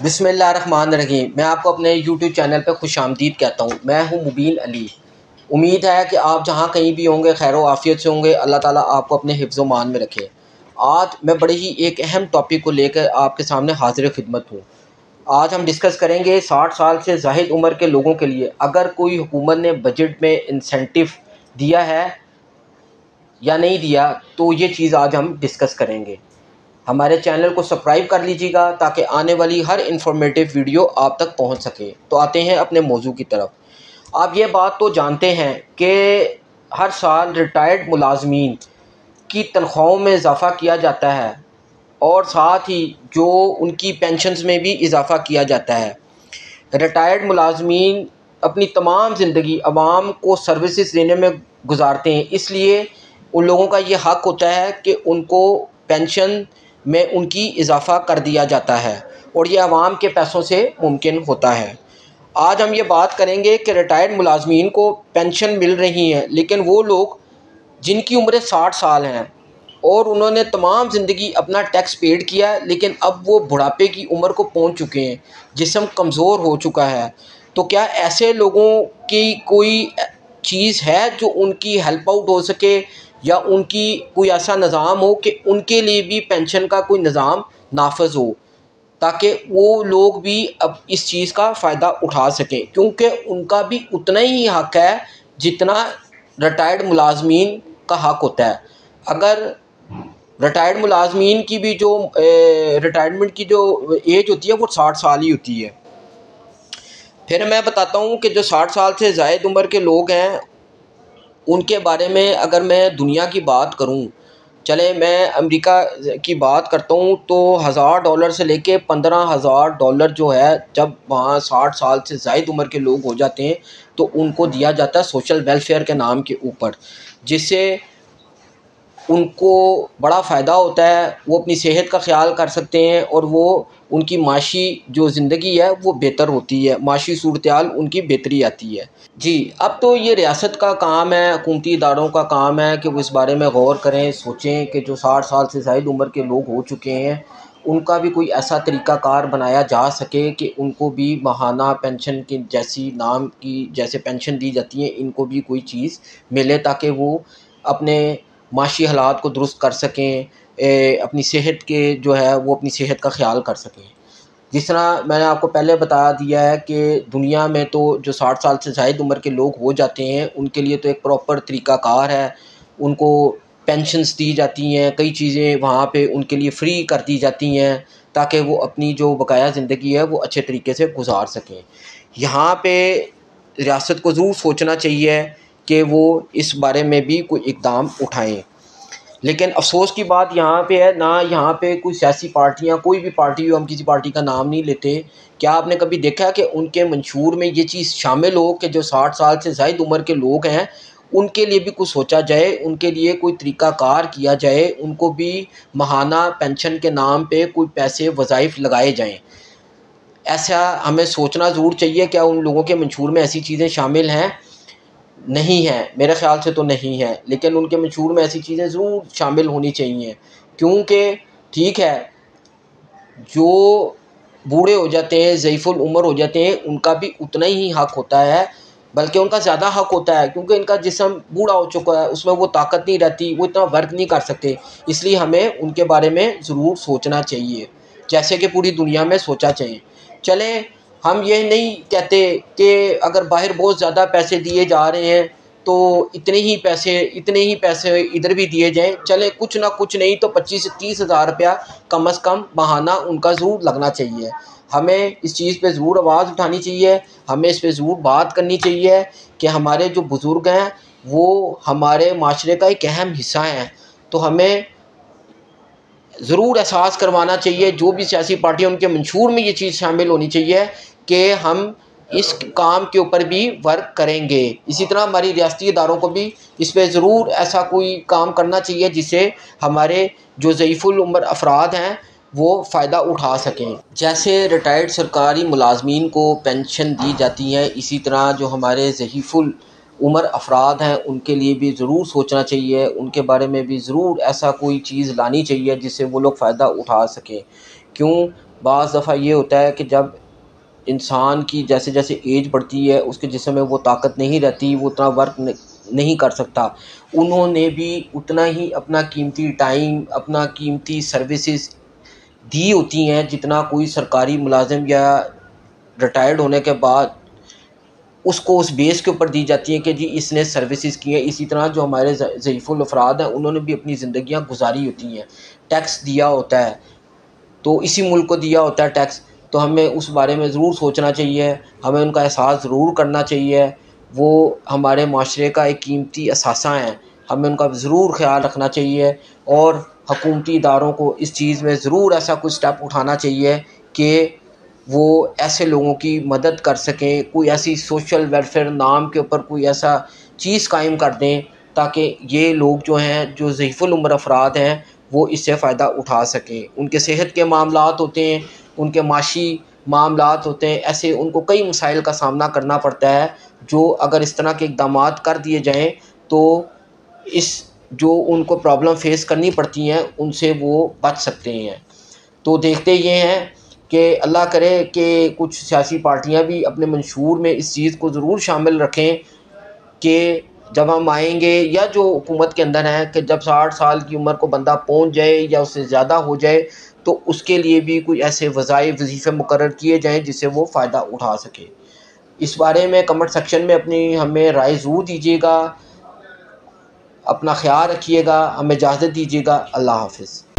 बिस्मिल्लाहिर्रहमानिर्रहीम। मैं आपको अपने YouTube चैनल पर खुश आमदीद कहता हूँ। मैं हूँ मुबीन अली। उम्मीद है कि आप जहाँ कहीं भी होंगे खैर व आफियत से होंगे। अल्लाह ताला आपको अपने हिफ्ज़ व मान में रखे। आज मैं बड़े ही एक अहम टॉपिक को लेकर आपके सामने हाजिर खिदमत हूँ। आज हम डिस्कस करेंगे 60 साल से ज़ाहिद उम्र के लोगों के लिए अगर कोई हुकूमत ने बजट में इंसेंटिव दिया है या नहीं दिया, तो ये चीज़ आज हम डिस्कस करेंगे। हमारे चैनल को सब्सक्राइब कर लीजिएगा ताकि आने वाली हर इंफॉर्मेटिव वीडियो आप तक पहुंच सके। तो आते हैं अपने मौजू की तरफ। आप ये बात तो जानते हैं कि हर साल रिटायर्ड मुलाजमीन की तनख्वाहों में इजाफ़ा किया जाता है और साथ ही जो उनकी पेंशन्स में भी इजाफ़ा किया जाता है। रिटायर्ड मुलाजमीन अपनी तमाम ज़िंदगी आवाम को सर्विसेज देने में गुजारते हैं, इसलिए उन लोगों का ये हक़ होता है कि उनको पेंशन में उनकी इजाफ़ा कर दिया जाता है और ये आवाम के पैसों से मुमकिन होता है। आज हम ये बात करेंगे कि रिटायर्ड मुलाजमीन को पेंशन मिल रही है, लेकिन वो लोग जिनकी उम्र 60 साल हैं और उन्होंने तमाम ज़िंदगी अपना टैक्स पेड किया है, लेकिन अब वो बुढ़ापे की उम्र को पहुंच चुके हैं, जिस्म कमज़ोर हो चुका है, तो क्या ऐसे लोगों की कोई चीज़ है जो उनकी हेल्प आउट हो सके या उनकी कोई ऐसा निज़ाम हो कि उनके लिए भी पेंशन का कोई निज़ाम नाफज हो, ताकि वो लोग भी अब इस चीज़ का फ़ायदा उठा सकें, क्योंकि उनका भी उतना ही हक़ है जितना रिटायर्ड मुलाजमीन का हक़ होता है। अगर रिटायर्ड मुलाजमीन की भी जो रिटायरमेंट की जो एज होती है वो 60 साल ही होती है। फिर मैं बताता हूँ कि जो 60 साल से ज़ायद उम्र के लोग हैं उनके बारे में अगर मैं दुनिया की बात करूं, चले मैं अमेरिका की बात करता हूं, तो $1000 से लेके $15,000 जो है, जब वहाँ 60 साल से ज़ायद उम्र के लोग हो जाते हैं तो उनको दिया जाता है सोशल वेलफेयर के नाम के ऊपर, जिससे उनको बड़ा फ़ायदा होता है। वो अपनी सेहत का ख्याल कर सकते हैं और वो उनकी माशी जो ज़िंदगी है वो बेहतर होती है, माशी सूरत-ए-हाल उनकी बेहतरी आती है। जी, अब तो ये रियासत का काम है, हुकूमती इदारों का काम है कि वो इस बारे में गौर करें, सोचें कि जो 60 साल से ज़ायद उम्र के लोग हो चुके हैं उनका भी कोई ऐसा तरीक़ाकार बनाया जा सके कि उनको भी माहाना पेंशन की जैसी नाम की जैसे पेंशन दी जाती है, इनको भी कोई चीज़ मिले ताकि वो अपने माशी हालात को दुरुस्त कर सकें, अपनी सेहत के जो है वो अपनी सेहत का ख्याल कर सकें। जिस तरह मैंने आपको पहले बता दिया है कि दुनिया में तो जो 60 साल से ज़ायद उम्र के लोग हो जाते हैं उनके लिए तो एक प्रॉपर तरीक़ाकार है, उनको पेंशन्स दी जाती हैं, कई चीज़ें वहाँ पे उनके लिए फ़्री कर दी जाती हैं ताकि वो अपनी जो बकाया ज़िंदगी है वो अच्छे तरीके से गुजार सकें। यहाँ पे रियासत को ज़रूर सोचना चाहिए कि वो इस बारे में भी कोई इक़दाम उठाएं। लेकिन अफसोस की बात यहाँ पे है, ना यहाँ पे कोई सियासी पार्टियाँ, कोई भी पार्टी हो, हम किसी पार्टी का नाम नहीं लेते, क्या आपने कभी देखा कि उनके मंशूर में ये चीज़ शामिल हो कि जो 60 साल से ज़ायद उम्र के लोग हैं उनके लिए भी कुछ सोचा जाए, उनके लिए कोई तरीक़ाकार किया जाए, उनको भी माहाना पेंशन के नाम पे कोई पैसे वज़ाइफ लगाए जाएँ। ऐसा हमें सोचना ज़रूर चाहिए। क्या उन लोगों के मंशूर में ऐसी चीज़ें शामिल हैं? नहीं है, मेरे ख़्याल से तो नहीं है, लेकिन उनके मंशूर में ऐसी चीज़ें ज़रूर शामिल होनी चाहिए, क्योंकि ठीक है जो बूढ़े हो जाते हैं, ज़ईफ़ुल उम्र हो जाते हैं, उनका भी उतना ही हक़ होता है, बल्कि उनका ज़्यादा हक़ होता है, क्योंकि इनका जिस्म बूढ़ा हो चुका है, उसमें वो ताकत नहीं रहती, वो इतना वर्क नहीं कर सकते। इसलिए हमें उनके बारे में ज़रूर सोचना चाहिए, जैसे कि पूरी दुनिया में सोचा चाहिए। चले हम ये नहीं कहते कि अगर बाहर बहुत ज़्यादा पैसे दिए जा रहे हैं तो इतने ही पैसे इधर भी दिए जाएं। चले कुछ ना कुछ नहीं तो 25 से 30 हज़ार रुपया कम से कम माहाना उनका ज़रूर लगना चाहिए। हमें इस चीज़ पे ज़रूर आवाज़ उठानी चाहिए, हमें इस पे ज़रूर बात करनी चाहिए कि हमारे जो बुज़ुर्ग हैं वो हमारे माशरे का एक अहम हिस्सा हैं, तो हमें ज़रूर एहसास करवाना चाहिए। जो भी सियासी पार्टियाँ उनके मंशूर में ये चीज़ शामिल होनी चाहिए कि हम इस काम के ऊपर भी वर्क करेंगे। इसी तरह हमारी रियासती इदारों को भी इस पे ज़रूर ऐसा कोई काम करना चाहिए जिससे हमारे जो ज़ईफ़ुल उम्र अफराद हैं वो फ़ायदा उठा सकें। जैसे रिटायर्ड सरकारी मुलाजमीन को पेंशन दी जाती है, इसी तरह जो हमारे ज़ईफ़ुल عمر افراد ہیں ان کے لیے بھی ضرور سوچنا چاہیے، ان کے بارے میں بھی ضرور ایسا کوئی چیز لانی چاہیے جس سے وہ لوگ فائدہ اٹھا سکیں۔ کیوں بعض دفعہ یہ ہوتا ہے کہ جب انسان کی جیسے جیسے ایج بڑھتی ہے اس کے جسم میں وہ طاقت نہیں رہتی، وہ اتنا ورک نہیں کر سکتا، انہوں نے بھی اتنا ہی اپنا قیمتی ٹائم، اپنا قیمتی سروسز دی ہوتی ہیں جتنا کوئی سرکاری ملازم یا ریٹائرڈ ہونے کے بعد اس کو اس بیس کے اوپر دی جاتی ہیں کہ جی اس نے سروسز کی ہیں۔ اسی طرح جو ہمارے ضعیف الافراد ہیں انہوں نے بھی اپنی زندگیاں گزاری ہوتی ہیں، ٹیکس دیا ہوتا ہے، تو اسی ملک کو دیا ہوتا ہے ٹیکس، تو ہمیں اس بارے میں ضرور سوچنا چاہیے، ہمیں ان کا احساس ضرور کرنا چاہیے۔ وہ ہمارے معاشرے کا ایک قیمتی اثاثہ ہیں، ہمیں ان کا ضرور خیال رکھنا چاہیے، اور حکومتی اداروں کو اس چیز میں ضرور ایسا کوئی سٹیپ اٹھانا چاہیے کہ وہ ایسے لوگوں کی مدد کر سکیں، کوئی ایسی سوشل ویلفیئر نام کے اوپر کوئی ایسا چیز قائم کر دیں تاکہ یہ لوگ جو ہیں جو ضعیف العمر افراد ہیں وہ اس سے فائدہ اٹھا سکیں۔ ان کے صحت کے معاملات ہوتے ہیں، ان کے معاشی معاملات ہوتے ہیں، ایسے ان کو کئی مسائل کا سامنا کرنا پڑتا ہے جو اگر اس طرح کے اقدامات کر دیے جائیں تو اس جو ان کو پرابلم فیس کرنی پڑتی ہیں ان سے وہ بچ سکتے ہیں۔ تو دیکھتے یہ ہیں کہ اللہ کرے کہ کچھ سیاسی پارٹیاں بھی اپنے منشور میں اس چیز کو ضرور شامل رکھیں کہ جب ہم آئیں گے یا جو حکومت کے اندر ہیں کہ جب 60 سال کی عمر کو بندہ پہنچ جائے یا اس سے زیادہ ہو جائے تو اس کے لیے بھی کوئی ایسے وظیفے مقرر کیے جائیں جس سے وہ فائدہ اٹھا سکے۔ اس بارے میں کمنٹ سیکشن میں اپنی ہمیں رائے ضرور دیجیے گا، اپنا خیال رکھیے گا، ہمیں اجازت دیجیے گا، اللہ حافظ۔